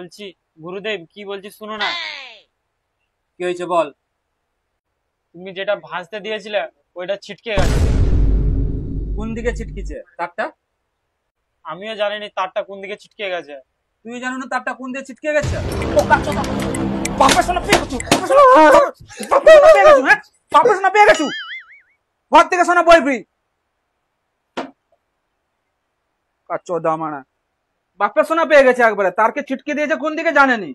বলছি গুরুদেব, কি বলছি শুনো না। কি হয়েছে বল। তুমি যেটা ভাজতে দিয়েছিলে ওইটা ছিটকে গেছে। কোন দিকে ছিটকিছে তারটা? আমিও জানিনি তারটা কোন দিকে ছিটকে গেছে। তুই জানো না তারটা কোন দিকে ছিটকে গেছে? বাপের সোনা পেয়ে গেছু, বাপের সোনা পেয়ে গেছু, হ্যাঁ বাপের সোনা পেয়ে গেছু। ঘর থেকে সোনা বইবি চোদা মারা। বাপের সোনা পেয়ে গেছে একবারে, তারকে ছিটকে দিয়েছে কোন দিকে জানেনি।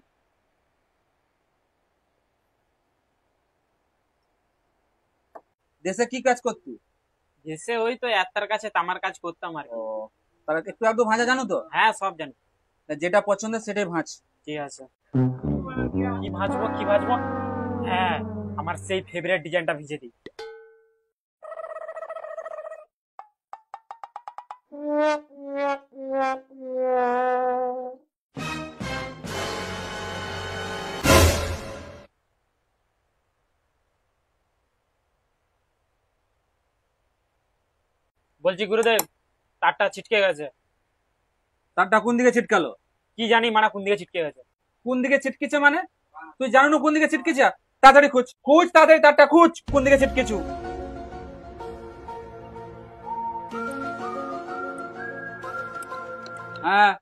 দেশে কি কাজ করতি? এসে ওই তো এত্তার কাছে তামার কাজ করতাম আর কি। ও, তারা একটু একটু ভাজা জানো তো? হ্যাঁ সব জানি। তা যেটা পছন্দ সেটাই ভাজ। ঠিক আছে। কি ভাজবো কি ভাজবো? হ্যাঁ, আমার সেই ফেভারিট ডিজাইনটা ভিজে দিই। বলছি গুরুদেব, তারটা ছিটকে গেছে। তারটা কোন দিকে ছিটকালো? কি জানি মানা কোন দিকে ছিটকে গেছে। কোন দিকে ছিটকিছে মানে? তুই জানো না কোন দিকে ছিটকিছে? তাড়াতাড়ি খুঁজ খুঁজ, তাড়াতাড়ি তারটা খুঁজ, কোন দিকে ছিটকেছু। হ্যাঁ,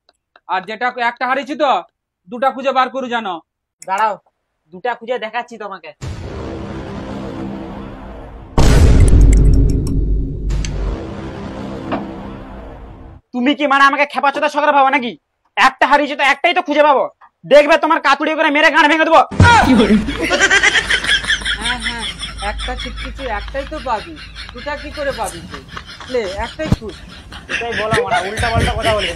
আর যেটা একটা হারিয়েছি তো, দুটা খুঁজে বার করু জানো। দাঁড়াও, দুটা খুঁজে দেখাচ্ছি তোমাকে। তুমি কি মানে আমাকে খেপাচোদা ছকরা ভাবো নাকি? একটা হারিয়েছে তো একটাই তো খুঁজে পাবো। দেখবে তোমার কাতুড়ি করে মেরে গাঁড় ভেঙে দেবো। হ্যাঁ হ্যাঁ, একটা ছিটকিছে একটাই তো পাবি, দুটা কি করে পাবি তুই? লে একটাই খুঁজ। এটাই বলো, মানে উল্টা পাল্টা কথা বলবে।